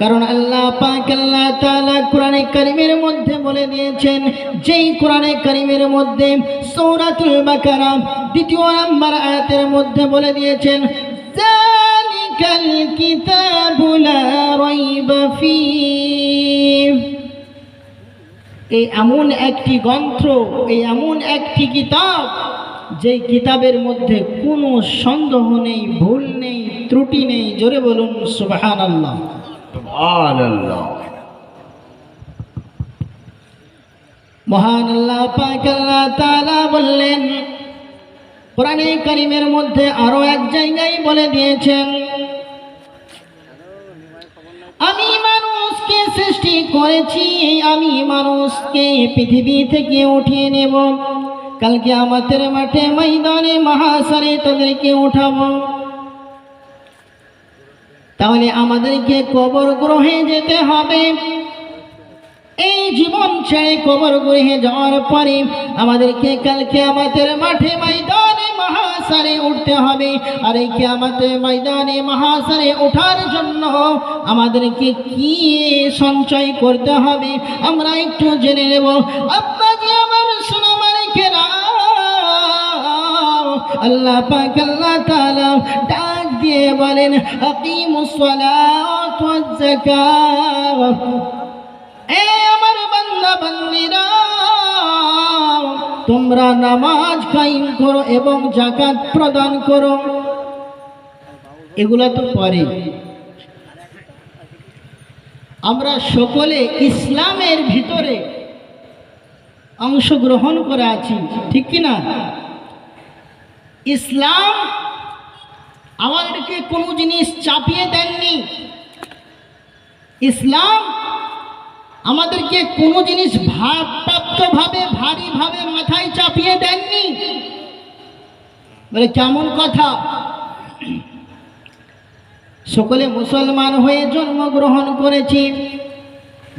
কারণ আল্লাহ পাক আল্লাহ তাআলা কোরআনে কারীমের মধ্যে বলে দিয়েছেন, যেই কোরআনে কারীমের মধ্যে সূরাতুল বাকারা ২য় নম্বর আয়াতের মধ্যে বলে দিয়েছেন, যালিকাল কিতাবু লা রাইবা ফীহ। এই এমন একটি গ্রন্থ, এই এমন একটি কিতাব, যেই কিতাবের মধ্যে কোনো সন্দেহ নেই, ভুল নেই, ত্রুটি নেই। জোরে বলুন সুবহানাল্লাহ। সুবহানাল্লাহ। মহান আল্লাহ পাক আল্লাহ তাআলা বললেন কোরআনে কারীমের মধ্যে আরো এক জায়গায় বলে দিয়েছেন, আমি মানুষকে সৃষ্টি করেছি, আমি মানুষকে পৃথিবী থেকে উঠিয়ে নেব, কালকে আমাদের মাঠে ময়দানে মহাশরে তাদেরকে উঠাবো। তাহলে আমাদেরকে কবর গ্রহে যেতে হবে। এই জীবন ছেড়ে কবর গ্রহে যাওয়ার পরে আমাদেরকে কালকে আমাদের মাঠে ময়দানে মহাশরে উঠতে হবে। আর এই কিয়ামতের ময়দানে মহাশরে ওঠার জন্য আমাদেরকে কি সঞ্চয় করতে হবে আমরা একটু জেনে নেব। আব্বাজি আমার শোনা মালিকেরা, আল্লাহ পাক আল্লাহ তাআলা ডাক দিয়ে বলেন, আকিমুস সালাত ওয়াজ যাকাত। এ আমার বান্দা বান্দীরা, তোমরা নামাজ কায়েম করো এবং যাকাত প্রদান করো। এগুলা তো পরে, আমরা সকলে ইসলামের ভিতরে অংশগ্রহণ করে আছি, ঠিক কি না? ইসলাম আমাদেরকে কোনো জিনিস চাপিয়ে দেননি। ইসলাম আমাদেরকে কোনো জিনিস ভারপ্রাপ্তভাবে ভারীভাবে মাথায় চাপিয়ে দেননি। বলে কেমন কথা? সকলে মুসলমান হয়ে জন্মগ্রহণ করেছি,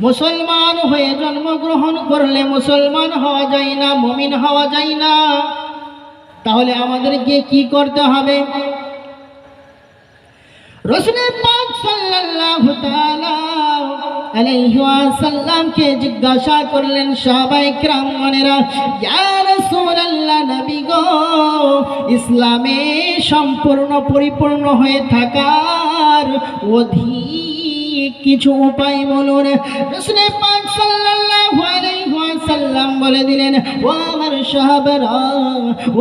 মুসলমান হয়ে জন্মগ্রহণ করলে মুসলমান হওয়া যায় না, মুমিন হওয়া যায় না। তাহলে আমাদেরকে কি করতে হবে? রাসূল পাক সাল্লাল্লাহু তাআলা আলাইহি ওয়াসাল্লাম কে জিজ্ঞাসা করলেন সাহাবায়ে কিরামগণেরা, ইয়া রাসূলুল্লাহ, নবী গো, ইসলামে সম্পূর্ণ পরিপূর্ণ হয়ে থাকার অধিক কিছু উপায় বলুন। রাসূল পাক সাল্লাল্লাহু আলাইহি ওয়াসাল্লাম বলে দিলেন, ও আমার সাহাবারা,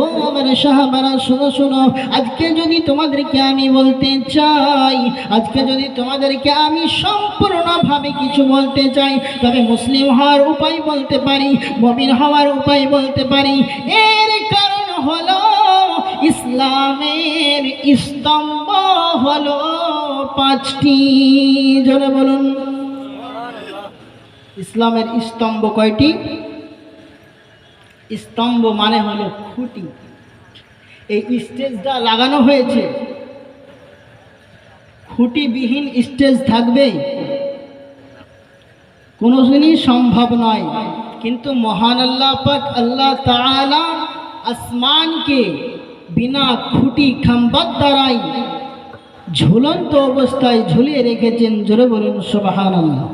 ও আমার সাহাবারা, শোনো শোনো, আজকে যদি তোমাদেরকে আমি বলতে চাই, আজকে যদি তোমাদেরকে আমি সম্পূর্ণভাবে কিছু বলতে চাই, তবে মুসলিম হওয়ার উপায় বলতে পারি, মুমিন হওয়ার উপায় বলতে পারি। এর কারণ হলো ইসলামের স্তম্ভ হলো 5টি। জোরে বলুন। ইসলামের স্তম্ভ কয়টি? স্তম্ভ মানে হলো খুঁটি। এই স্টেজটা লাগানো হয়েছে, খুঁটিবিহীন স্টেজ থাকবে কোনো দিনই সম্ভব নয়। কিন্তু মহান আল্লাহ পাক আল্লাহ তাআলা আসমানকে বিনা খুঁটি খাম্বার দ্বারাই ঝুলন্ত অবস্থায় ঝুলিয়ে রেখেছেন। জোরে বলুন সুবহানাল্লাহ।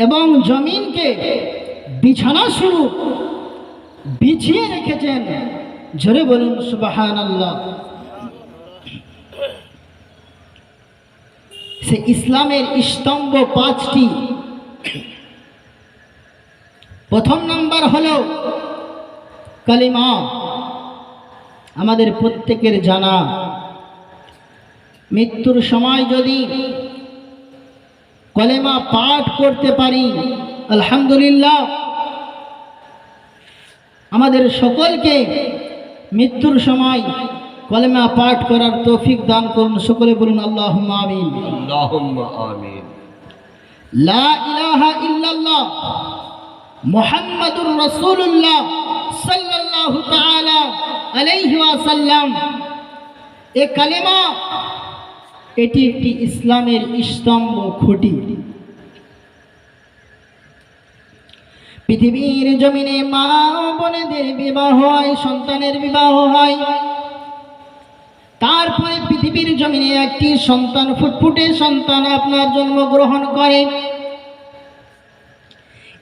এবং জমিনকে বিছানা স্বরূপ বিছিয়ে রেখেছেন। জোরে বলুন সুবহানাল্লাহ। সে ইসলামের স্তম্ভ 5টি। প্রথম নাম্বার হলো কালিমা। আমাদের প্রত্যেকের জানা, মৃত্যুর সময় যদি কলেমা পাঠ করতে পারি, আলহামদুলিল্লাহ। আমাদের সকলকে মৃত্যুর সময় কলেমা পাঠ করার তৌফিক দান করুন। সকলে বলুন আল্লাহুম্মা আমিন। আল্লাহুম্মা আমিন। লা ইলাহা ইল্লাল্লাহ মুহাম্মাদুর রাসূলুল্লাহ সাল্লাল্লাহু তাআলা আলাইহি ওয়াসাল্লাম। এই কালেমা, এটি একটি ইসলামের স্তম্ভ, খুঁটি। পৃথিবীর জমিনে মা বোনেদের বিবাহ হয়, সন্তানের বিবাহ হয়, তারপরে পৃথিবীর জমিনে একটি সন্তান, ফুটফুটে সন্তান আপনার জন্মগ্রহণ করে।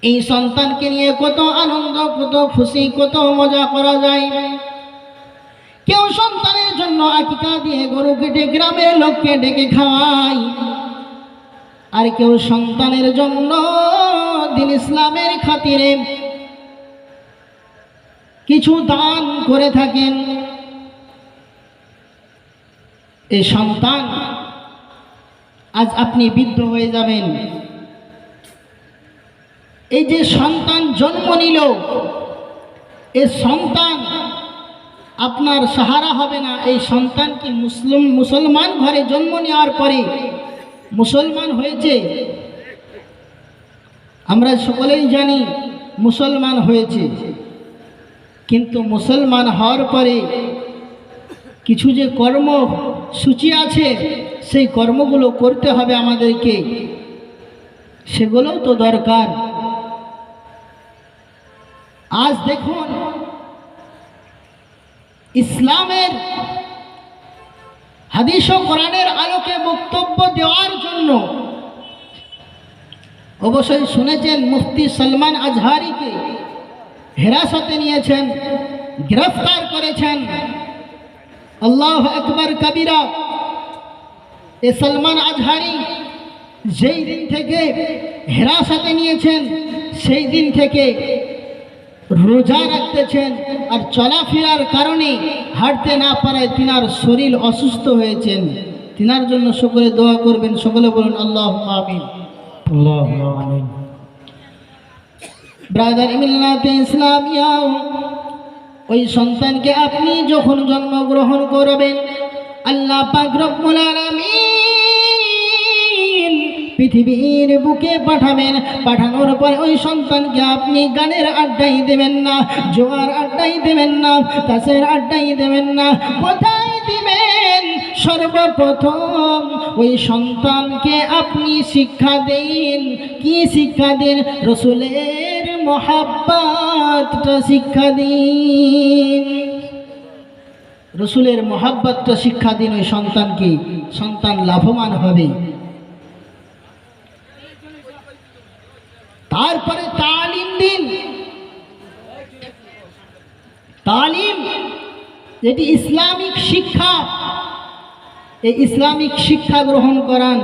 এই সন্তানকে নিয়ে কত আনন্দ, কত খুশি, কত মজা করা যায়। কেউ সন্তানের জন্য আকিকা দিয়ে গরু কেটে গ্রামের লোককে ডেকে খাওয়ায়, আর কেউ সন্তানের জন্য দিন ইসলামের খাতিরে কিছু দান করে থাকেন। এই সন্তান আজ আপনি বৃদ্ধ হয়ে যাবেন, এই যে সন্তান জন্ম নিল, এই সন্তান আপনার সাহারা হবে না। এই সন্তান কি মুসলমান ঘরে জন্ম নেওয়ার পরে মুসলমান হয়েছে? আমরা সকলেই জানি মুসলমান হয়েছে, কিন্তু মুসলমান হওয়ার পরে কিছু যে কর্মসূচি আছে, সেই কর্মগুলো করতে হবে আমাদেরকে, সেগুলোও তো দরকার। আজ দেখুন, ইসলামের হাদিস ও কোরআনের আলোকে বক্তব্য দেওয়ার জন্য অবশ্যই শুনেছেন মুফতি সলমান আজহারিকে হেরাসতে নিয়েছেন, গ্রেফতার করেছেন। আল্লাহু আকবার কবিরা। এ সলমান আজহারি যেই দিন থেকে হেরাসতে নিয়েছেন, সেই দিন থেকে রোজা রাখতেছেন, আর চলাফেরার কারণে হাঁটতে না পারায় তিনার শরীর অসুস্থ হয়েছেন। তিনার জন্য সকলে দোয়া করবেন, সকলে বলুন আল্লাহুম্মা আমিন। আল্লাহুম্মা আমিন। ব্রাদার মিল্লাতে ইসলামিয়া, ওই সন্তানকে আপনি যখন জন্মগ্রহণ করবেন, আল্লাহ পাক রব্বুল আলামিন পৃথিবীর বুকে পাঠাবেন। পাঠানোর পর ওই সন্তানকে আপনি গানের আড্ডাই দেবেন না, জোয়ার আড্ডাই দেবেন না, তাসের আড্ডাই দেবেন না। কোথায় দিবেন? সর্বপ্রথম ওই সন্তানকে আপনি শিক্ষা দিন। কি শিক্ষা দিন? রসুলের মহাব্বতটা শিক্ষা দিন। রসুলের মহাব্বতটা শিক্ষা দিন ওই সন্তানকে, সন্তান লাভবান হবে। তারপরে তালিম দিন। তালিম যেটি ইসলামিক শিক্ষা, এই ইসলামিক শিক্ষা গ্রহণ করান।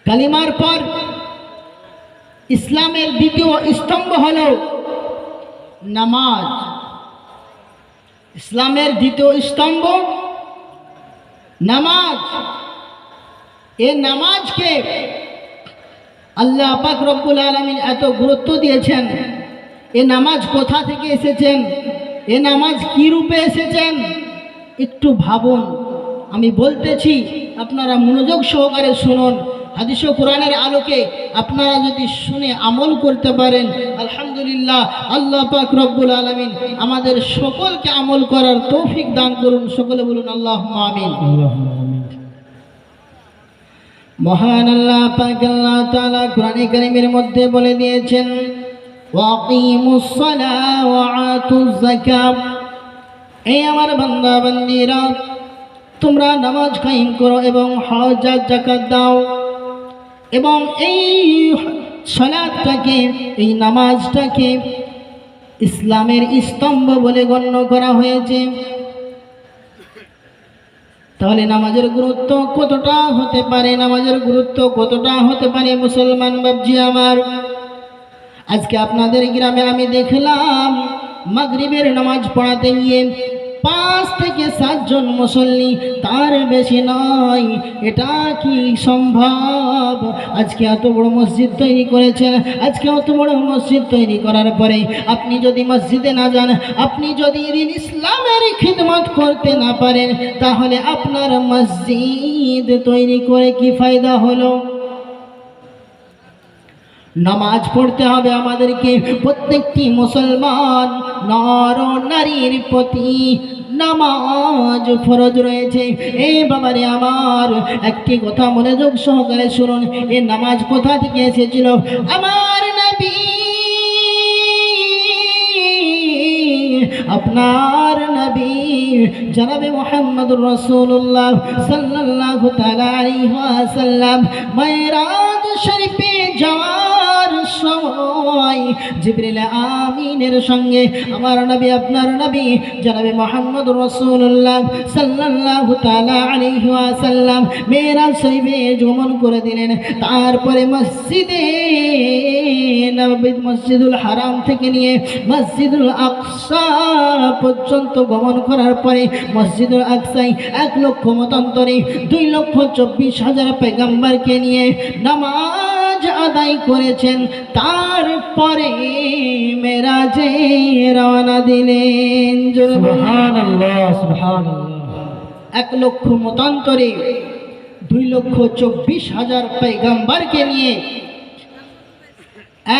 কালিমার পর ইসলামের দ্বিতীয় স্তম্ভ হল নামাজ। ইসলামের দ্বিতীয় স্তম্ভ নামাজ। এই নামাজকে আল্লাহ পাক রব্বুল আলামিন এত গুরুত্ব দিয়েছেন। এ নামাজ কোথা থেকে এসেছেন? এ নামাজ কি রূপে এসেছেন? একটু ভাবুন। আমি বলতেছি, আপনারা মনোযোগ সহকারে শুনুন। হাদিস ও কোরআনের আলোকে আপনারা যদি শুনে আমল করতে পারেন, আলহামদুলিল্লাহ, আল্লাহ পাক রব্বুল আলামিন আমাদের সকলকে আমল করার তৌফিক দান করুন। সকলে বলুন আল্লাহুম্মা আমিন। আল্লাহুম্মা আমিন। মহান আল্লাহ পাক আল্লাহ তাআলা কোরআনে কারীমের মধ্যে বলে দিয়েছেন, ওয়াকিমুস সালাহ ওয়া আতুজ যাকাত। এই আমার বান্দা বান্দীরা, তোমরা নামাজ কায়েম করো এবং হজ আর যাকাত দাও। এবং এই সালাতটাকে, এই নামাজটাকে ইসলামের স্তম্ভ বলে গণ্য করা হয়েছে। তাহলে নামাজের গুরুত্ব কতটা হতে পারে? নামাজের গুরুত্ব কতটা হতে পারে মুসলমান বাবজি আমার? আজকে আপনাদের গ্রামে আমি দেখলাম মাগরিবের নামাজ পড়াতে গিয়ে 5 থেকে 7 জন মুসল্লি, তার বেশি নয়। এটা কি সম্ভব? আজকে এত বড় মসজিদ তৈরি করেছেন। আজকে এত বড় মসজিদ তৈরি করার পরে আপনি যদি মসজিদে না যান, আপনি যদি দিন ইসলামের খিদমত করতে না পারেন, তাহলে আপনার মসজিদ তৈরি করে কি ফায়দা হলো? নামাজ পড়তে হবে আমাদেরকে। প্রত্যেকটি মুসলমান নর ও নারীর প্রতি নামাজ ফরজ রয়েছে। এই বাবারে আমার, একটি কথা মনোযোগ সহকারে শুনুন। এই নামাজ কোথা থেকে এসেছিল? আমার নবী আপনার নবী জনাবে মুহাম্মদুর রাসূলুল্লাহ সাল্লাল্লাহু তাআলা আলাইহি ওয়াসাল্লাম মেরাজ শরীফে যাওয়ার সময় জিবরিল আমিনের সঙ্গে আমার নবী আপনার নবী জনাবে মুহাম্মদুর রাসূলুল্লাহ সাল্লাল্লাহু তাআলা আলাইহি ওয়াসাল্লাম মেরাজ শরীফে গমন করে দিলেন। তারপরে মসজিদে নববী মসজিদুল হারাম থেকে নিয়ে মসজিদুল আকসা পর্যন্ত গমন করার পরে মসজিদুল আকসায় 1,00,000 মতান্তরে 2,24,000 পয়গম্বরকে নিয়ে নামাজ আদায় করেছেন। তারপরে মেরাজে রওনা দিলেন। সুবহানাল্লাহ সুবহানাল্লাহ 1,00,000 মতান্তরে 2,24,000 পয়গম্বরকে নিয়ে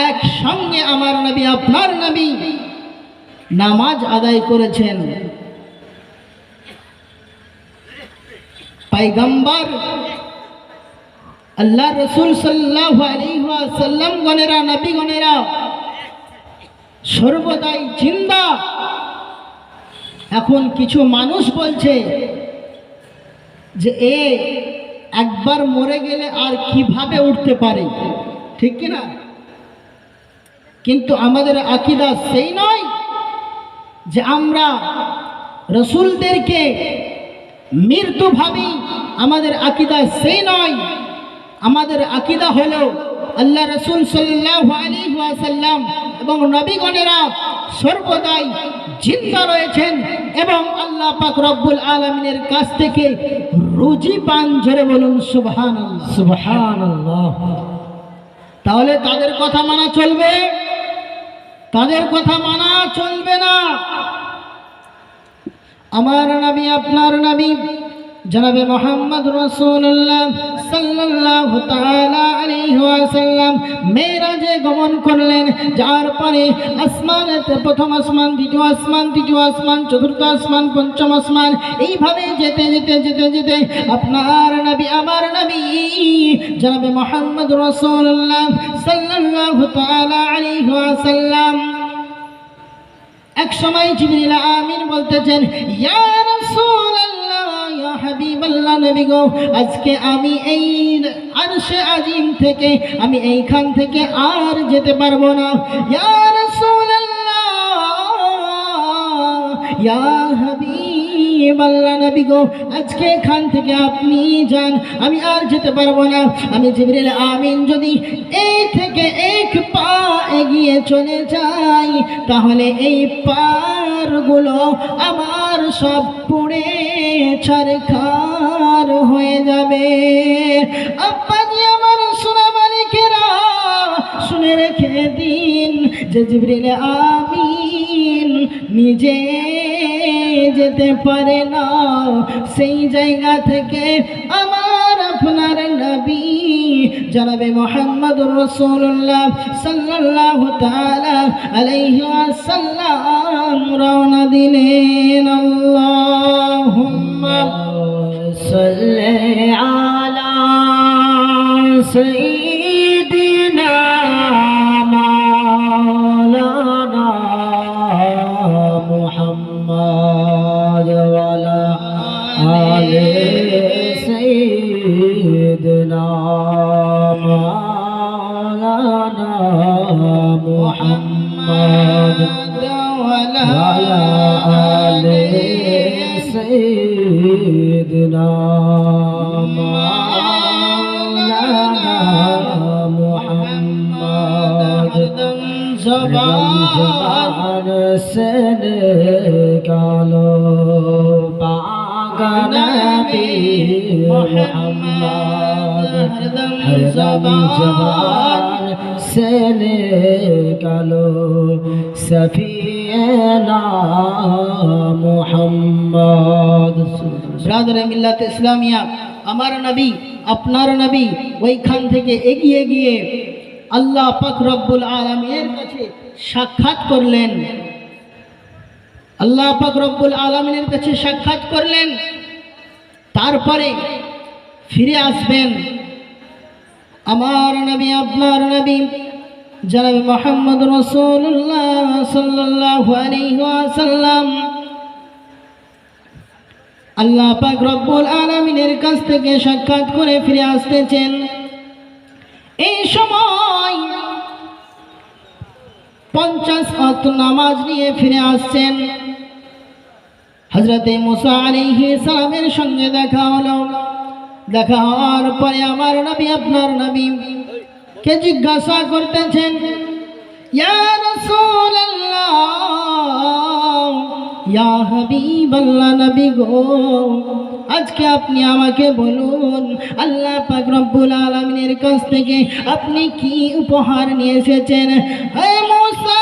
একসঙ্গে আমার নবী আপনার নবী নামাজ আদায় করেছেন। পয়গম্বর আল্লাহ রসুল সাল্লাল্লাহু আলাইহি ওয়াসাল্লাম গণেরা নবী গণেরা সর্বদাই জিন্দা। এখন কিছু মানুষ বলছে যে একবার মরে গেলে আর কিভাবে উঠতে পারে, ঠিক কি না? কিন্তু আমাদের আকীদা সেই নয় যে আমরা রসুলদেরকে মৃত্যু ভাবি। আমাদের আকীদা সেই নয়। আমাদের আকীদা হলো আল্লাহ রসুল সাল্লাল্লাহু আলাইহি ওয়াসাল্লাম এবং নবীগণেরা সর্বদাই জিন্দা রয়েছেন এবং আল্লাহ পাক রব্বুল আলামিনের কাছ থেকে রুজি পান। জোরে বলুন সুবহানাল্লাহ সুবহানাল্লাহ। তাহলে তাদের কথা মানা চলবে? তাদের কথা মানা চলবে না। আমার নবী আপনার নবী জনাবে মুহাম্মদ রাসূলুল্লাহ সাল্লাল্লাহু তাআলা আলাইহি ওয়াসাল্লাম মেরাজে গমন করলেন। যার পরে আসমানেতে প্রথম আসমান, দ্বিতীয় আসমান, তৃতীয় আসমান, চতুর্থ আসমান, পঞ্চম আসমান, এইভাবে যেতে যেতে যেতে যেতে আপনার নবী আমার নবী জনাবে মুহাম্মদ রাসূলুল্লাহ সাল্লাল্লাহু তাআলা আলাইহি ওয়াসাল্লাম এক সময় জিবরিল আমিন বলতেছেন, ইয়া রাসূলুল্লাহ ইয়া হাবিবাল্লাহ নবী গো, আজকে আমি এই আরশে আজিম থেকে আমি এইখান থেকে আর যেতে পারবো না। ইয়া রাসূলুল্লাহ ইয়া হাবিবাল্লাহ নবী গো, আজকে এখান থেকে আপনি যান, আমি আর যেতে পারবো না। আমি জিবরিল আমিন যদি এই থেকে এক পা এগিয়ে চলে যাই তাহলে এই পারগুলো আমার সব পুড়ে ছারখার হয়ে যাবে। আব্বাজি আমার সোনা মালিকেরা শুনে রেখে দিন যে জিবরিল আমিন নিজে যেতে পারে না, সেই জায়গা থেকে আমার আপনার নবী জনাবে মুহাম্মদুর রাসূলুল্লাহ সাল্লাল্লাহু তাআলা আলাইহি ওয়াসাল্লাম রওনা দিলেন। আল্লাহুম্মা সাল্লি আলা সাইয়্যিদিনা মাওলানা মুহাম্মদ ওয়া আলা আলি সাইয়্যিদিনা মাওলানা মুহাম্মদ ওয়া আলা আলি সাইয়্যিদিনা মাওলানা মুহাম্মদ। জবান से निकालो पाक नबी मुहम्मद, हरदम जबान से निकालो सफीना मुहम्मद। ব্রাদার মিল্লাত ইসলামিয়া, আমার নবী আপনার নবী ওইখান থেকে এগিয়ে গিয়ে আল্লাহ পাক রব্বুল আলামিনের কাছে সাক্ষাৎ করলেন। আল্লাহ পাক রব্বুল আলামিনের কাছে সাক্ষাৎ করলেন, তারপরে ফিরে আসবেন। আমার নবী আপনার নবী জনাব মুহাম্মদ রাসূলুল্লাহ সাল্লাল্লাহু আলাইহি ওয়াসাল্লাম আল্লাহ পাক রব্বুল আলামিনের কাছ থেকে সাক্ষাৎ করে ফিরে আসতেছেন। এই সময় 50 ওয়াক্ত নামাজ নিয়ে ফিরে আসছেন। হযরতে মুসা আলাইহিস সালামের সঙ্গে দেখা হলো। দেখা হওয়ার পরে আমার নবী আপনার নবী কে জিজ্ঞাসা করতেছেন, ইয়া রাসূলুল্লাহ, ইয়া হাবিবাল্লাহ, নবী গো, আজকে আপনি আমাকে বলুন আল্লাহ পাক রব্বুল আলামিনের কাছ থেকে আপনি কি উপহার নিয়ে এসেছেন? হে মুসা,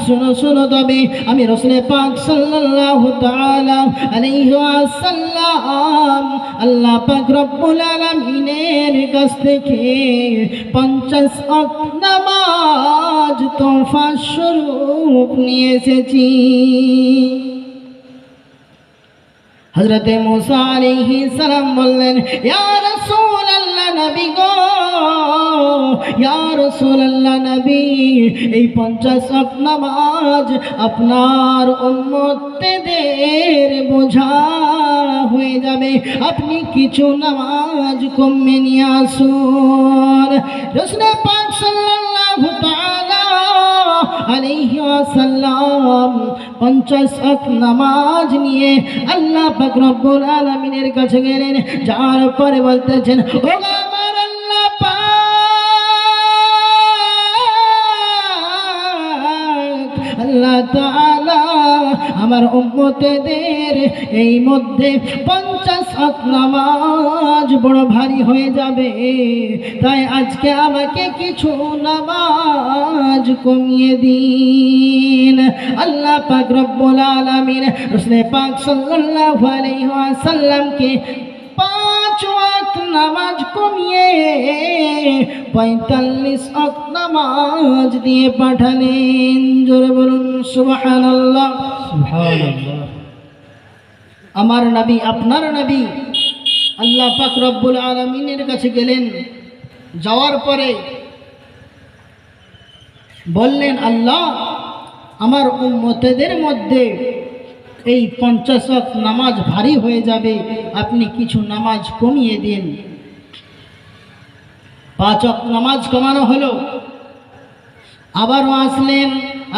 শুনো শুনো, তবে আমি রাসূল পাক সাল্লাল্লাহু তাআলা আলাইহি ওয়াসাল্লাম আল্লাহ পাক রব্বুল আলামিনের কাছ থেকে 50 ওয়াক্ত নামাজ তোহফা স্বরূপ নিয়ে এসেছি। হযরতে মুসা আলাইহিস সালাম বললেন, ইয়া রাসূলুল্লাহ, নবী গো, ইয়া রাসূলুল্লাহ, নবী, এই 50 ওয়াক্ত নামাজ আপনার উম্মতদের বোঝা হয়ে যাবে, আপনি কিছু নামাজ কমে নিয়ে আসুন। রাসূল পাক সাল্লাল্লাহু তাআলা আলাইহি ওয়াসাল্লাম 50 ওয়াক্ত নামাজ নিয়ে আল্লাহ পাক রব্বুল আলামিনের কাছে গেলেন। যাওয়ার পরে বলতেছেন, ও আমার আল্লাহ পাক, আল্লাহ তাআলা আমার উম্মতদের এই মধ্যে 50 ওয়াক্ত নামাজ বড় ভারী হয়ে যাবে, তাই আজকে আমাকে কিছু নামাজ কমিয়ে দিন। আল্লাহ পাক রব্বুল আলামিন রাসূল পাক সাল্লাল্লাহু আলাইহি ওয়াসাল্লামকে 5 ওয়াক্ত নামাজ কমিয়ে 45 ওয়াক্ত নামাজ দিয়ে পাঠালেন। জোরে বলুন সুবহানাল্লাহ। সুবহানাল্লাহ। আমার নবী আপনার নবী আল্লাহ পাক রব্বুল আলামিনের কাছে গেলেন। যাওয়ার পরে বললেন, আল্লাহ, আমার উম্মতদের মধ্যে এই 50 ওয়াক্ত নামাজ ভারী হয়ে যাবে, আপনি কিছু নামাজ কমিয়ে দিন। 5 ওয়াক্ত নামাজ কমানো হলো। আবারও আসলেন।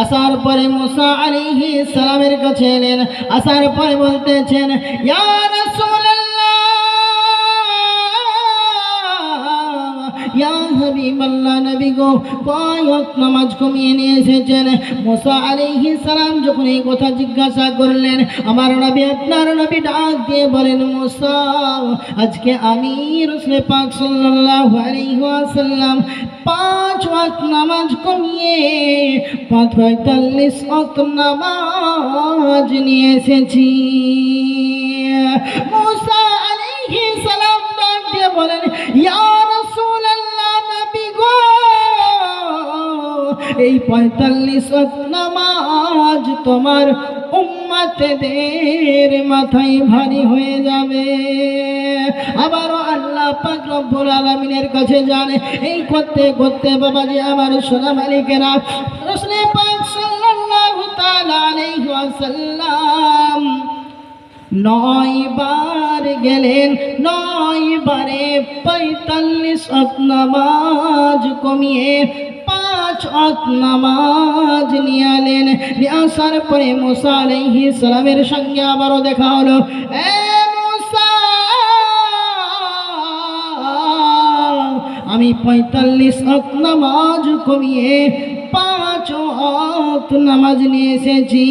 আসার পরে মুসা আলাইহিস সালামের কাছে এলেন। আসার পরে বলতেছেন, ইয়া রাসূলুল্লাহ, ইয়া হাবিবাল্লাহ, নবী গো, কয় ওয়াক্ত নামাজ কমিয়ে নিয়ে এসেছেন? মুসা আলাইহিস সালাম যখন এই কথা জিজ্ঞাসা করলেন, আমার নবী আপনার নবী ডাক দিয়ে বলেন, মুসা, আজকে আমি রাসূল পাক সাল্লাল্লাহু আলাইহি ওয়াসাল্লাম 5 ওয়াক্ত নামাজ কমিয়ে 45 ওয়াক্ত নামাজ নিয়ে এসেছি। মুসা আলাইহিস সালাম ডাক দিয়ে বলেন, ইয়া রাসূলুল্লাহ, নবী গো, এই 45 ওয়াক্ত নামাজ তোমার উম্মতদের মাথায় ভারী হয়ে যাবে। আবারও আল্লাহ পাক রব্বুল আলামিনের কাছে যান। এই করতে করতে বাবাজি আমার সোনা মালিকেরা, রাসূল পাক সাল্লাল্লাহু তাআলা আলাইহি ওয়াসাল্লাম 9 বার গেলেন। 9 বারে 45 ওয়াক্ত নামাজ কমিয়ে 5 ওয়াক্ত নামাজ নিয়ে এলেন। নিয়ে আসার পরে মুসা আলাইহিস সালামের সঙ্গে আবারও দেখা হলো। এ মুসা, আমি 45 ওয়াক্ত নামাজ কমিয়ে 5 ওয়াক্ত নামাজ নিয়ে এসেছি।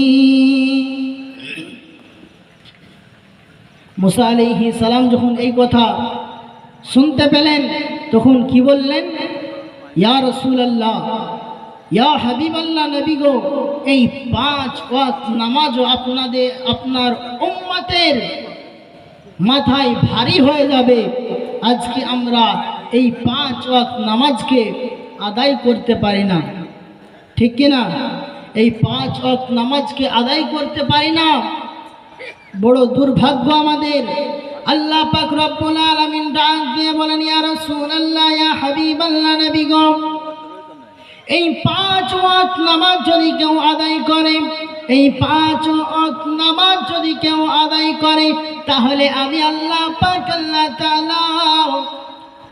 মুসা আলাইহিস সালাম যখন এই কথা শুনতে পেলেন, তখন কি বললেন? ইয়া রাসূলুল্লাহ, ইয়া হাবিবাল্লাহ, নবী গো, এই 5 ওয়াক্ত নামাজও আপনার উম্মতের মাথায় ভারী হয়ে যাবে। আজকে আমরা এই 5 ওয়াক্ত নামাজকে আদায় করতে পারি না, ঠিক কিনা? এই 5 ওয়াক্ত নামাজকে আদায় করতে পারি না, বড় দুর্ভাগ্য আমাদের। আল্লাহ পাক রব্বুল আলামিন ডাক দিয়ে বলেন, ইয়া রাসূলুল্লাহ, ইয়া হাবিবাল্লাহ, নবী গো, এই 5 ওয়াক্ত নামাজ যদি কেউ আদায় করে, এই 5 ওয়াক্ত নামাজ যদি কেউ আদায় করে, তাহলে আমি আল্লাহ পাক আল্লাহ তাআলা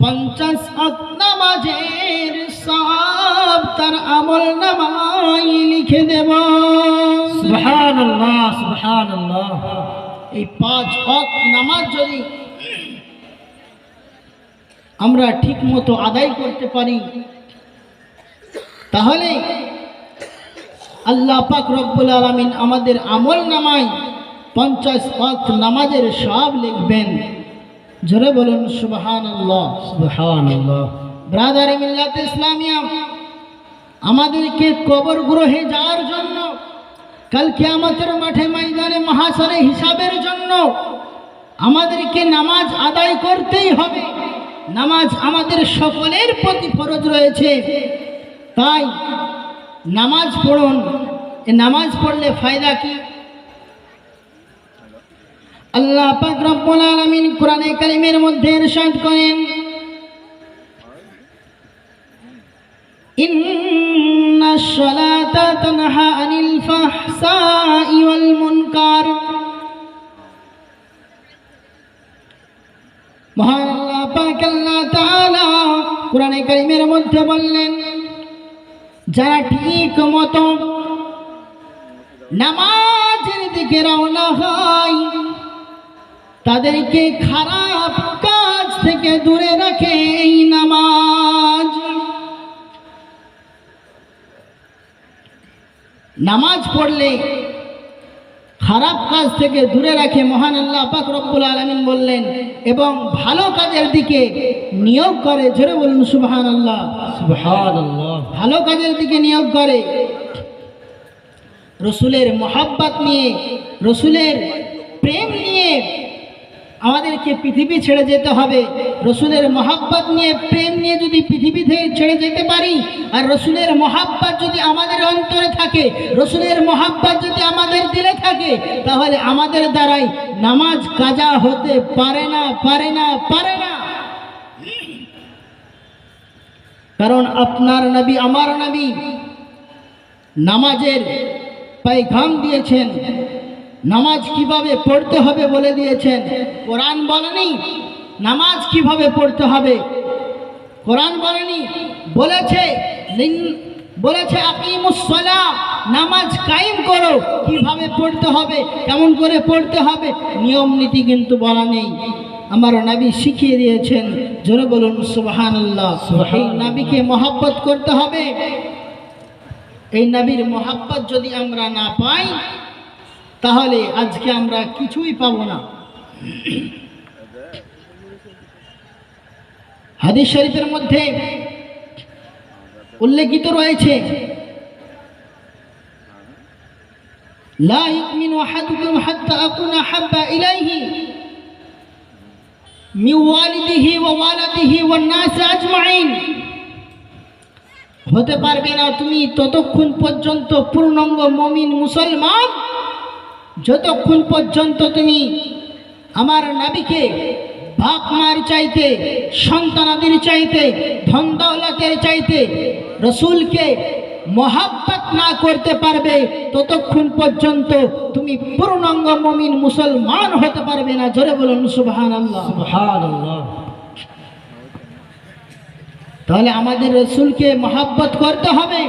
50 ওয়াক্ত নামাজের সওয়াব তার আমল নামায় লিখে দেব। সুবহানাল্লাহ, সুবহানাল্লাহ। এই 5 ওয়াক্ত নামাজ যদি আমরা ঠিক মতো আদায় করতে পারি, তাহলে আল্লাহ পাক রব্বুল আলামিন আমাদের আমল নামায় 50 ওয়াক্ত নামাজের সব লিখবেন। জোরে বলুন সুবহানাল্লাহ, সুবহানাল্লাহ। ব্রাদার মিল্লাত ইসলামিয়া, আমাদেরকে কবর গ্রহে যাওয়ার জন্য, কাল কিয়ামতের মাঠে ময়দানে মহাশরে হিসাবের জন্য আমাদেরকে নামাজ আদায় করতেই হবে। নামাজ আমাদের সকলের প্রতি ফরজ রয়েছে, তাই নামাজ পড়ুন। এই নামাজ পড়লে ফায়দা কি? আল্লাহ পাক রব্বুল আলামিন কোরআনে কারীমের মধ্যে ইরশাদ করেন, ইন্নাশ সালাতা তানহা আনিল ফাহশাই ওয়াল মুনকার। মহান আল্লাহ পাক আল্লাহ তাআলা কোরআনে কারীমের মধ্যে বললেন, যারা ঠিক মতো নামাজের দিকে রওনা হয়, তাদেরকে খারাপ কাজ থেকে দূরে রাখে এই নামাজ। নামাজ পড়লে খারাপ কাজ থেকে দূরে রাখে মহান আল্লাহ পাক রব্বুল আলামিন বললেন, এবং ভালো কাজের দিকে নিয়োগ করে। জোরে বলুন সুবহানাল্লাহ, সুবহানাল্লাহ। ভালো কাজের দিকে নিয়োগ করে। রসুলের মহাব্বত নিয়ে, রসুলের প্রেম নিয়ে আমাদেরকে পৃথিবী ছেড়ে যেতে হবে। রসুলের মহাব্বত নিয়ে, প্রেম নিয়ে যদি পৃথিবী থেকে ছেড়ে যেতে পারি, আর রসুলের মহাব্বত যদি আমাদের অন্তরে থাকে, রসুলের মহাব্বত যদি আমাদের দিলে থাকে, তাহলে আমাদের দ্বারাই নামাজ কাজা হতে পারে না, পারে না, পারে না। কারণ আপনার নবী, আমার নবী নামাজের পয়গাম দিয়েছেন, নামাজ কিভাবে পড়তে হবে বলে দিয়েছেন। কোরআন বলেনি নামাজ কিভাবে পড়তে হবে, কোরআন বলেনি, বলেছে আকিমুস সালাহ, নামাজ কায়েম করো। কিভাবে পড়তে হবে, কেমন করে পড়তে হবে, নিয়ম নীতি কিন্তু বলা নেই। আমার নবী শিখিয়ে দিয়েছেন। জোরে বলুন সুবহানাল্লাহ। এই নবীকে মহব্বত করতে হবে। এই নবীর মহব্বত যদি আমরা না পাই, তাহলে আজকে আমরা কিছুই পাব না। হাদিস শরীফের মধ্যে উল্লেখিত রয়েছে, লা ইউমিনু আহাদুকুম হাত্তা আকুনা হাব্বা ইলাইহি মিন ওয়ালিদিহি ওয়া ওয়ালাদিহি ওয়ান নাস আজমাইন। হতে পারবে না তুমি ততক্ষণ পর্যন্ত পূর্ণাঙ্গ মুমিন মুসলমান, যতক্ষণ পর্যন্ত তুমি আমার নবীকে বাপ মার চাইতে, সন্তানাদের চাইতে, ধন দৌলতের চাইতে রসুলকে মহাব্বত না করতে পারবে, ততক্ষণ পর্যন্ত তুমি পূর্ণাঙ্গ মুমিন মুসলমান হতে পারবে না। জোরে বলুন সুবহানাল্লাহ, সুবহানাল্লাহ। তাহলে আমাদের রসুলকে মহাব্বত করতে হবে।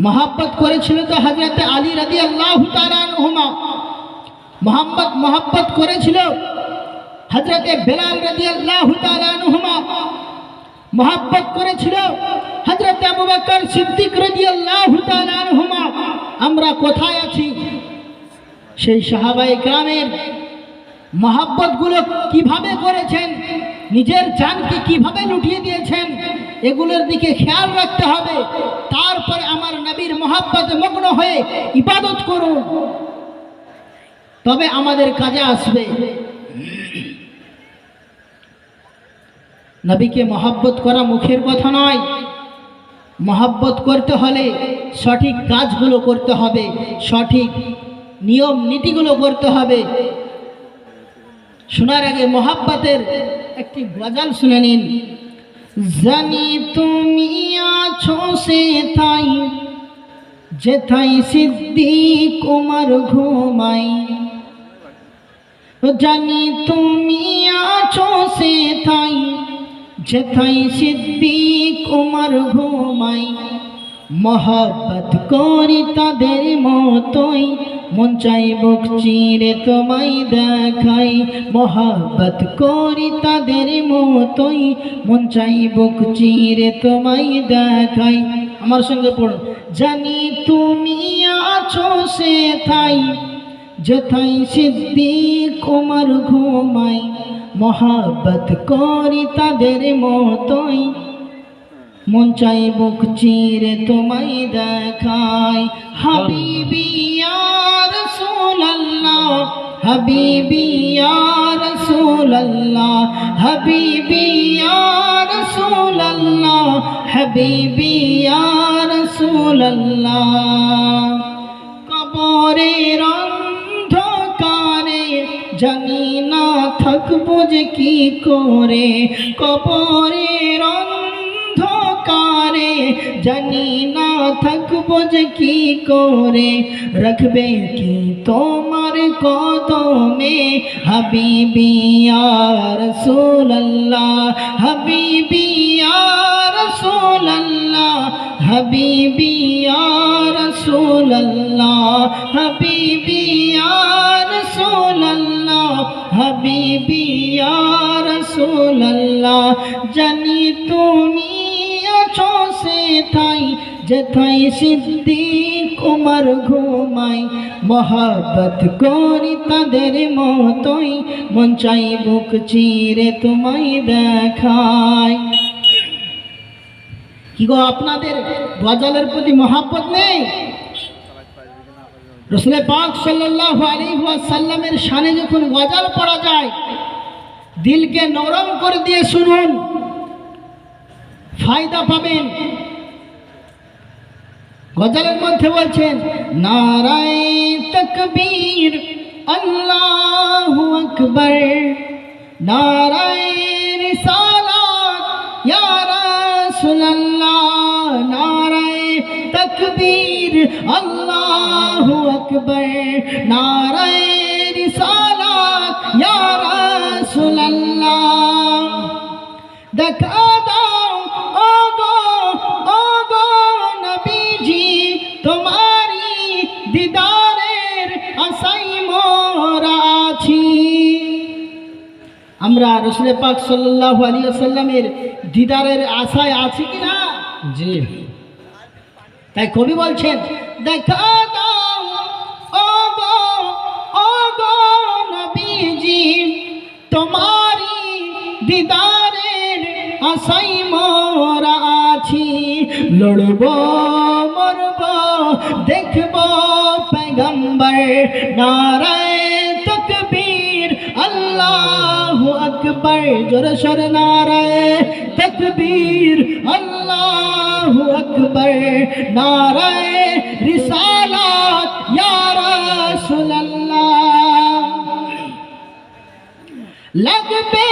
মহাব্বত করেছিল তো হযরত আলী রাদিয়াল্লাহু তাআলা আনহুমা, মহাব্বত করেছিল হযরত বেলাল রাদিয়াল্লাহু তাআলা আনহুমা, মহাব্বত করেছিল হযরত আবু বকর সিদ্দিক রাদিয়াল্লাহু তাআলা আনহুমা। আমরা কোথায় আছি? সেই সাহাবায়ে কেরামের মহাব্বত গুলো কিভাবে করেছেন, নিজের জানকে কিভাবে লুটিয়ে দিয়েছেন, এগুলোর দিকে খেয়াল রাখতে হবে। তারপরে আমার নবীর মহাব্বতে মগ্ন হয়ে ইবাদত করুন, তবে আমাদের কাজে আসবে। নবীকে মহাব্বত করা মুখের কথা নয়, মহাব্বত করতে হলে সঠিক কাজগুলো করতে হবে, সঠিক নিয়ম নীতিগুলো করতে হবে। শোনার আগে মোহাব্বতের একটি গজল শুনে নিন। জানি তুমি আছো সেথাই যেথাই সিদ্দিক ওমর ঘুমাই, জানি তুমি আছো সেথাই যেথাই সিদ্দিক ওমর ঘুমাই, মহব্বত করি তাদের মতোই মন চাই বুক চিরে তোমায় দেখাই, মহব্বত করি তাদের মতোই মন চাই বুক চিরে তোমায় দেখাই। আমার সঙ্গে পড়ুন। জানি তুমি আছো সেথাই যেথাই সিদ্দিক ওমর ঘুমাই, মহব্বত করি তাদের মতোই মন চাই বুক চিরে তোমায় দেখাই। হাবিবি ইয়া রাসূলুল্লাহ, হাবিবি ইয়া রাসূলুল্লাহ, হাবিবি ইয়া রাসূলুল্লাহ, হাবিবি ইয়া রাসূলুল্লাহ। কবরের অন্ধকারে জানি না থাকবো যে কি করে, কবরের অন্ধকারে জানি না থাকবো যে কি করে, রাখবে কি তোমার কদমে হাবিবি ইয়া রাসূলুল্লাহ, হাবিবি ইয়া রাসূলুল্লাহ, হাবিবি ইয়া রাসূলুল্লাহ, হাবিবি ইয়া রাসূলুল্লাহ, হাবিবি ইয়া রাসূলুল্লাহ। জানি তুমি আছো সেথাই যেথাই সিদ্দিক ওমর ঘুমাই, মহব্বত করি তাদের মতোই মন চাই বুক চিরে তোমায় দেখাই। কি গো আপনাদের গজলের প্রতি মহব্বত নেই? রাসূল পাক সাল্লাল্লাহু আলাইহি ওয়াসাল্লামের শানে যখন গজল পড়া যায় দিলকে নরম করে দিয়ে শুনুন, ফায়দা পাবেন। গজলের মধ্যে বলছেন নারায়ে তাকবীর আল্লাহু আকবার, নারায়ে রিসালাত ইয়া রাসূলুল্লাহ, নারায়ে তাকবীর আল্লাহু আকবার, নারায়ে রিসালাত ইয়া রাসূলুল্লাহ। দেখা দাও ওগো ওগো নবীজি তোমারি দিদারের আশায় মোরা আছি। আমরা রাসূল পাক সাল্লাল্লাহু আলাইহি ওয়াসাল্লামের দিদারের আশায় আছি কি না? জি। তাই কবি বলছেন দেখা দাও ওগো ওগো নবীজি তোমারি দিদারের আশায় মোরা আছি, লড়ব মরব দেখব পয়গম্বর, নারায়ে তাকবীর আল্লাহু আকবার, জোরে সোরে নারায়ে তাকবীর আল্লাহু আকবার, নারায়ে রিসালাত ইয়া রাসূলুল্লাহ। লাগবে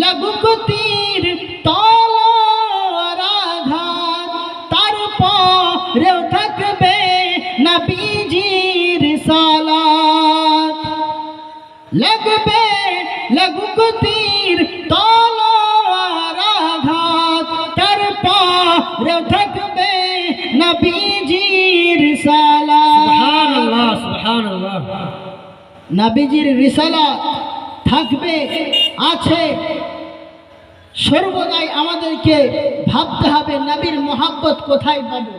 লাগুক তীর তলোয়ার আঘাত, তারপরেও থাকবে নবীজির রিসালাত। লাগবে লাগুক তীর তলোয়ার আঘাত, তারপরেও থাকবে নবীজির রিসালাত। সুবহানাল্লাহ, সুবহানাল্লাহ। নবীজির রিসালাত থাকবে, আছে। সর্বদাই আমাদেরকে ভাবতে হবে নবীর মহব্বত কোথায় পাবো।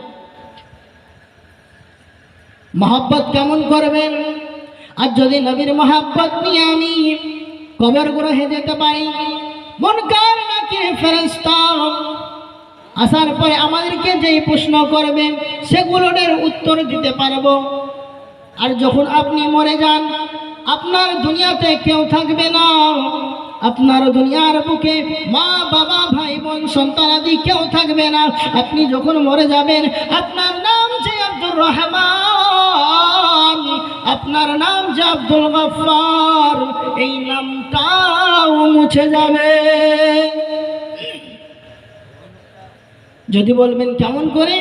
মহব্বত কেমন করবেন? আর যদি নবীর মহব্বত নিয়ে আমি কবর গ্রহে যেতে পারি, মুনকার নাকির ফেরেশতা আসার পরে আমাদেরকে যেই প্রশ্ন করবে সেগুলোর উত্তর দিতে পারবো। আর যখন আপনি মরে যান আপনার দুনিয়াতে কেউ থাকবে না, আপনার দুনিয়ার বুকে মা বাবা ভাই বোন সন্তান আদি কেউ থাকবে না। আপনি যখন মরে যাবেন আপনার নাম যে আব্দুর রহমান, আপনার নাম যে আব্দুল গফফার, এই নামটাও মুছে যাবে। যদি বলবেন কেমন করে,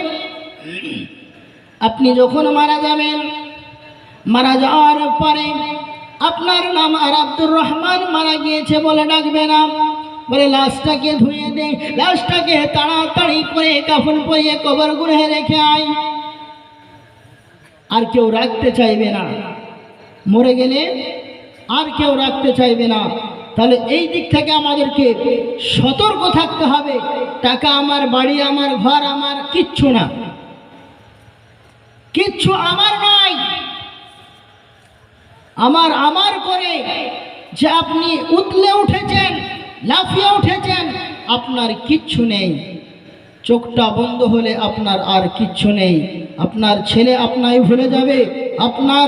আপনি যখন মারা যাবেন, মারা যাওয়ার পরে আপনার নাম আর আব্দুর রহমান মারা গিয়েছে বলে ডাকবে না, বলে লাশটাকে ধুয়ে দে, লাশটাকে তাড়াতাড়ি করে কাফন পরিয়ে কবর গৃহে রেখে আয়। আর কেউ রাখতে চাইবে না, মরে গেলে আর কেউ রাখতে চাইবে না। তাহলে এই দিক থেকে আমাদেরকে সতর্ক থাকতে হবে। টাকা আমার, বাড়ি আমার, ঘর আমার, কিচ্ছু না, কিচ্ছু আমার নয়। আমার করে যে আপনি উতলে উঠেছেন, লাফিয়ে উঠেছেন, আপনার কিচ্ছু নেই। চোখটা বন্ধ হলে আপনার আর কিচ্ছু নেই। আপনার ছেলে আপনাকে ভুলে যাবে, আপনার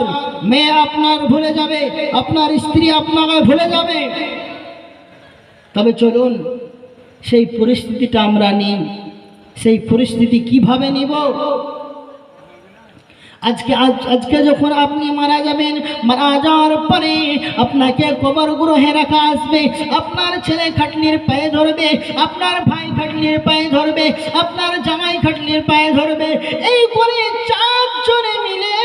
মেয়ে আপনার ভুলে যাবে, আপনার স্ত্রী আপনাকে ভুলে যাবে। তবে চলুন সেই পরিস্থিতিটা আমরা নিই। সেই পরিস্থিতি কিভাবে নিব? আজকে যখন আপনি মারা যাবেন, মারা যাওয়ার পরে আপনাকে কবর গৃহে রাখা আসবে। আপনার ছেলে খাটনির পায়ে ধরবে, আপনার ভাই খাটনির পায়ে ধরবে, আপনার জামাই খাটনির পায়ে ধরবে। এই করে চারজনে মিলে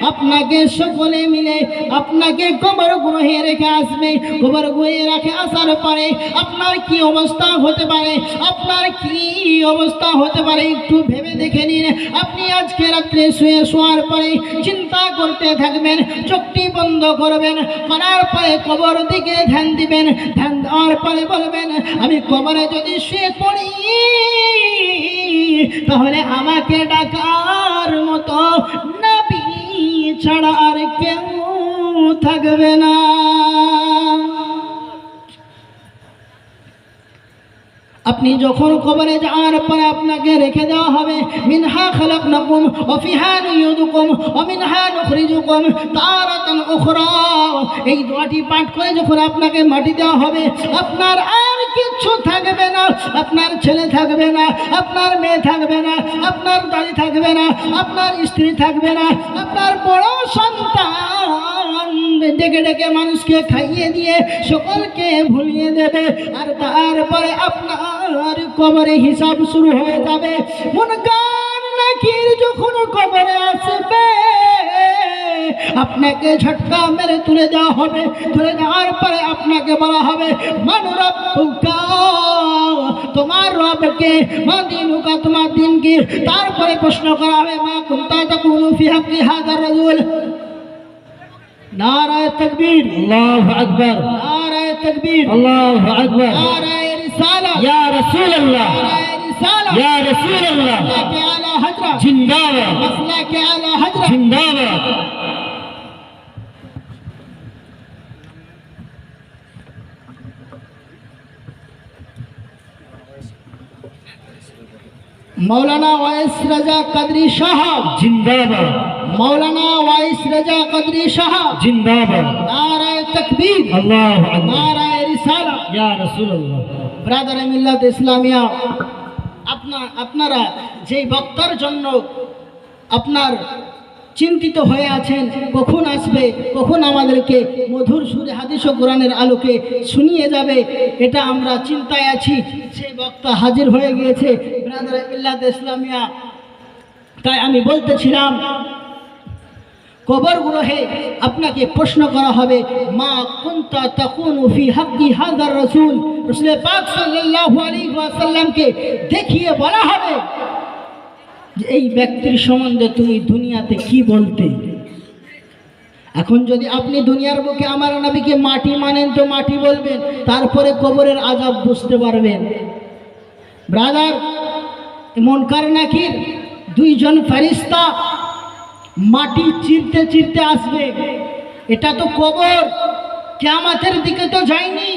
আপনাকে, সকলে মিলে আপনাকে কবর গৃহে রেখে আসবে। কবর গৃহে রেখে আসার পরে আপনার কি অবস্থা হতে পারে, আপনার কি অবস্থা হতে পারে একটু ভেবে দেখে নিন। আপনি আজকে রাত্রে শোয়ার পরে চিন্তা করতে থাকবেন, চোখটি বন্ধ করবেন, করার পরে কবর দিকে ধ্যান দিবেন। ধ্যান দেওয়ার পরে বলবেন, আমি কবরে যদি শুয়ে পড়ি তাহলে আমাকে ডাকার মতো নবী ছাড়া আর কেউ থাকবে না। আপনি যখন কবরে যাওয়ার পরে আপনাকে রেখে দেওয়া হবে, মিনহা খালাকনাকুম ওয়া ফিহা নুইয়িদুকুম ওয়া মিনহা নুখরিজুকুম তারাতান উখরা। এই দোয়াটি পাঠ করে যখন আপনাকে মাটি দেওয়া হবে, আপনার আর কিচ্ছু থাকবে না। আপনার ছেলে থাকবে না, আপনার মেয়ে থাকবে না, আপনার দাদি থাকবে না, আপনার স্ত্রী থাকবে না, আপনার বড় সন্তান ডেকে ডেকে মানুষকে খাইয়ে দিয়ে সকলকে ভুলিয়ে দেবে। আর তারপরে আপনার কবরে হিসাব শুরু হয়ে যাবে। মুনকার নাকির যখন কবরে আসবে, আপনাকে ঝটকা মেরে তুলে দেওয়া হবে। তুলে দেওয়ার পরে আপনাকে বলা হবে, মান রাব্বুকা, তোমার রবকে, মা দিনুকা, তোমার দিন কি। তারপরে প্রশ্ন করা হবে, মা কুনতা তাকুলু ফি হাক্কি হাযার রাজুল। নারায়ে তাকবীর, আল্লাহু আকবার, নারায়ে তাকবীর, আল্লাহু আকবার। নারায়ে রিসালাত, ইয়া রাসূলুল্লাহ, নারায়ে রিসালাত, ইয়া রাসূলুল্লাহ, মাসলাকে আলা হযরত, জিন্দাবাদ, মাসলাকে আলা হযরত। জিন্দাবাদ। मौलाना वाइस रजा कदरी साहब जिंदाबाद, मौलाना वाइस रजा कदरी साहब जिंदाबाद। नाराए तकबीर, अल्लाहु अकबर, नाराए रिसाला। या রাসূলুল্লাহ। ব্রাদার মিল্লাত ইসলামিয়া, আপনারা যেই বক্তার জন্য আপনার চিন্তিত হয়ে আছেন, কখন আসবে, কখন আমাদেরকে মধুর সুরে হাদিস ও কোরআনের আলোকে শুনিয়ে যাবে, এটা আমরা চিন্তায় আছি। সেই বক্তা হাজির হয়ে গিয়েছে ব্রাদার মিল্লাত ইসলামিয়া। তাই আমি বলতেছিলাম, কবর গৃহে আপনাকে প্রশ্ন করা হবে, মা কুনতা তাকুনু ফি হাক্কি হাযার রাসূল। রাসূল পাক সাল্লাল্লাহু আলাইহি ওয়াসাল্লামকে দেখিয়ে বলা হবে যে এই ব্যক্তির সম্বন্ধে তুমি দুনিয়াতে কি বলতে। এখন যদি আপনি দুনিয়ার বুকে আমার নবীকে মাটি মানেন তো মাটি বলবেন, তারপরে কবরের আযাব বুঝতে পারবেন। ব্রাদার, মুনকার নাকির দুইজন ফেরেশতা মাটি চিরতে চিরতে আসবে। এটা তো কবর, কিয়ামতের দিকে তো যায়নি।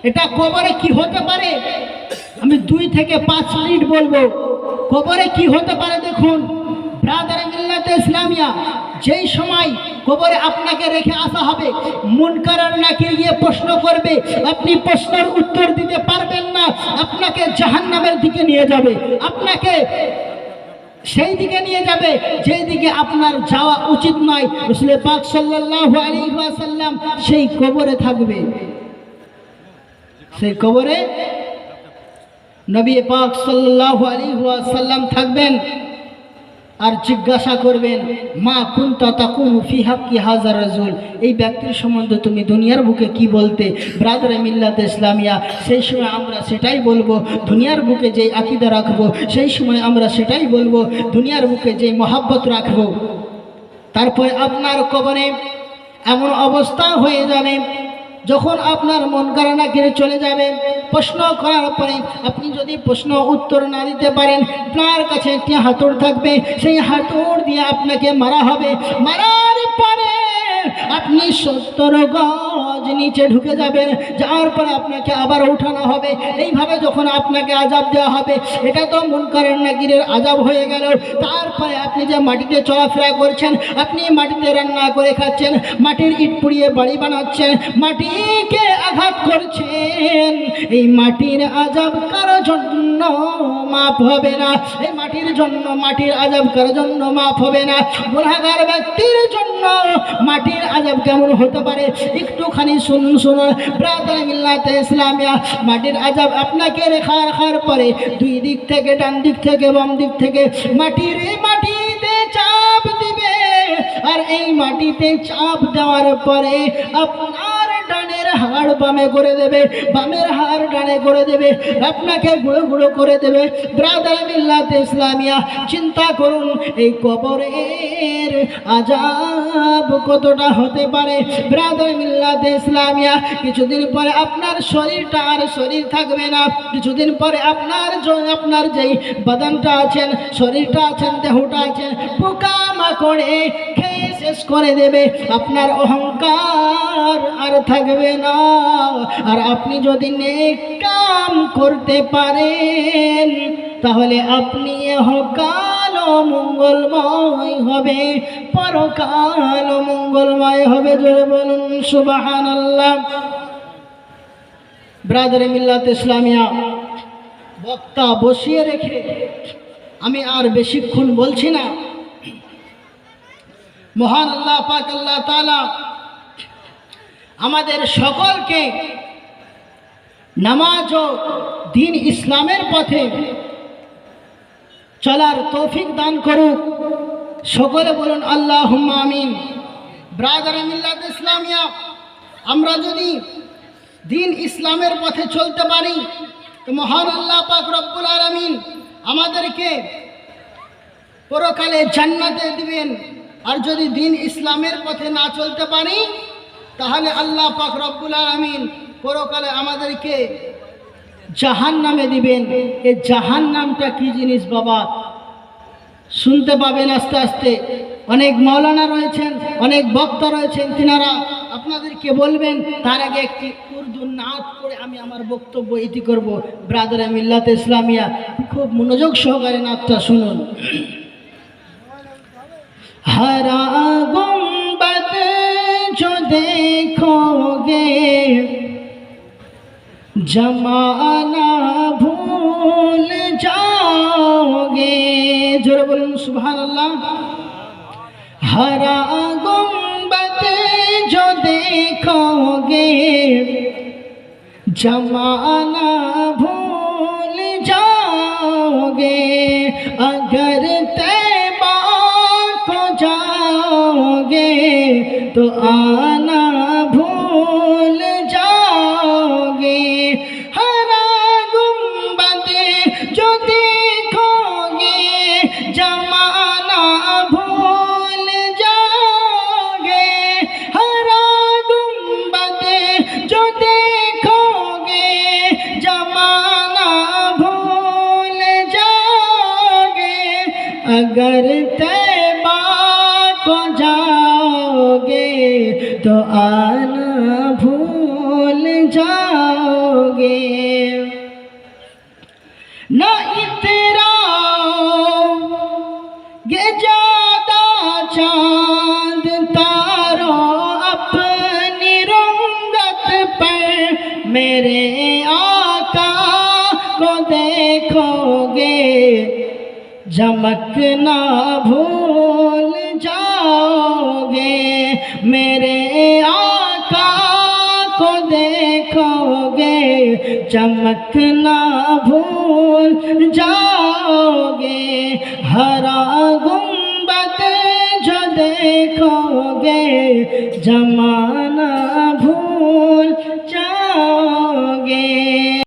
এটা কবরে কি হতে পারে, আমি 2 থেকে 5 মিনিট বলবো। কবরে কি হতে পারে দেখুন ব্রাদার মিল্লাতে ইসলামিয়া, যেই সময় কবরে আপনাকে রেখে আসা হবে, মুনকার আর নাকির গিয়ে প্রশ্ন করবে, আপনি প্রশ্নের উত্তর দিতে পারবেন না, আপনাকে জাহান্নামের দিকে নিয়ে যাবে। আপনাকে সেই দিকে নিয়ে যাবে যেই দিকে আপনার যাওয়া উচিত নয়। রাসূল পাক সাল্লাল্লাহু আলাইহি ওয়াসাল্লাম সেই কবরে থাকবে, সেই কবরে নবী পাক সাল্লাল্লাহু আলাইহি ওয়াসাল্লাম থাকবেন আর জিজ্ঞাসা করবেন, মা কুনতা তাকুনু ফি হাক্কি হাযার রাজুল, এই ব্যক্তির সম্বন্ধে তুমি দুনিয়ার বুকে কি বলতে? ব্রাদারে মিল্লাত ইসলামিয়া, সেই সময় আমরা সেটাই বলবো। দুনিয়ার বুকে যেই আকীদা রাখবো সেই সময় আমরা সেটাই বলবো। দুনিয়ার বুকে যেই মহাব্বত রাখবো, তারপরে আপনার কবরে এমন অবস্থা হয়ে যাবে যখন আপনার মন কারণা করে চলে যাবে, প্রশ্ন করার পরে আপনি যদি প্রশ্ন উত্তর না দিতে পারেন, আপনার কাছে একটি হাতুড় থাকবে, সেই হাতুড় দিয়ে আপনাকে মারা হবে। মারার পরে আপনি 70 গজ নিচে ঢুকে যাবেন, যাওয়ার পরে আপনাকে আবার উঠানো হবে। এইভাবে যখন আপনাকে আযাব দেওয়া হবে, এটা তো মুনকার নাকিরের আযাব হয়ে গেল। তারপরে আপনি যে মাটিতে চলাফেরা করছেন, আপনি মাটিতে রান্না করে খাচ্ছেন, মাটির ইট পুড়িয়ে বাড়ি বানাচ্ছেন, মাটিকে আঘাত করছেন, এই মাটির আযাব কারো জন্য মাফ হবে না। এই মাটির জন্য, মাটির আযাব কারো জন্য মাফ হবে না। গুনাহগার ব্যক্তির জন্য মাটির আযাব কেমন হতে পারে একটুখানি শুনুন। ব্রাদার মিল্লাত ইসলামিয়া, মাটির আযাব আপনাকে রাখার পরে দুই দিক থেকে, ডান দিক থেকে, বাম দিক থেকে মাটিতে চাপ দিবে। আর এই মাটিতে চাপ দেওয়ার পরে আপনার ডানের হাড় বামে করে দেবে, বামের হাড় ডানে করে দেবে, আপনাকে গুঁড়ো গুঁড়ো করে দেবে। ব্রাদার মিল্লাত ইসলামিয়া, চিন্তা করুন এই কবরের আযাব কতটা হতে পারে। ব্রাদার মিল্লাত ইসলামিয়া, কিছুদিন পরে আপনার শরীরটা আর শরীর থাকবে না। কিছুদিন পরে আপনার যেই বাদানটা আছেন, শরীরটা আছেন, দেহটা আছেন, পোকামাকড়ে খেয়ে শেষ করে দেবে। আপনার অহংকার আর থাকবে না। আর আপনি যদি নেক কাম করতে পারেন, তাহলে আপনি ইহকাল মঙ্গলময় হবে, পরকাল মঙ্গলময় হবে। জোরে বলুন সুবহানাল্লাহ। ব্রাদার মিল্লাত ইসলামিয়া, বক্তা বসিয়ে রেখে আমি আর বেশিক্ষণ বলছি না। মহান আল্লাহ পাক আল্লাহ তাআলা আমাদের সকলকে নামাজ ও দ্বীন ইসলামের পথে চলার তৌফিক দান করুক। সকলে বলুন আল্লাহুম্মা আমিন। ব্রাদার মিল্লাত ইসলামিয়া, আমরা যদি দ্বীন ইসলামের পথে চলতে পারি তো মহান আল্লাহ পাক রব্বুল আলামিন আমাদেরকে পরকালে জান্নাতে দিবেন। আর যদি দ্বীন ইসলামের পথে না চলতে পারি, তাহলে আল্লাহ পাক রব্বুল আলামিন পরকালে আমাদেরকে জাহান্নামে দিবেন। এই জাহান্নামটা কি জিনিস বাবা, শুনতে পাবেন আস্তে আস্তে। অনেক মাওলানা রয়েছেন, অনেক বক্তা রয়েছেন, তিনারা আপনাদেরকে বলবেন। তার আগে একটি উর্দু নাত করে আমি আমার বক্তব্য ইতি করব। ব্রাদার মিল্লাত ইসলামিয়া, খুব মনোযোগ সহকারে নাতটা শুনুন। हरा गुंबद जो देखोगे जमाना भूल जाओगे। जोरे बोलूं सुभान अल्लाह। हरा गुंबद जो देखोगे जमाना भूल जाओगे। अगर जाओगे तो आना भूल जाओगे। हरा गुंबद जो देखोगे जमाना भूल जाओगे। हरा गुंबद जो देखोगे जमाना भूल जाओगे। अगर को जाओगे तो आना भूल जाओगे। न इतराओगे ज्यादा चांद तारों अपनी रंगत पर, मेरे आका को देखोगे चमकना भूल जाओगे, मेरे आका को देखोगे, चमकना भूल जाओगे। हरा गुंबद जो देखोगे, जमाना भूल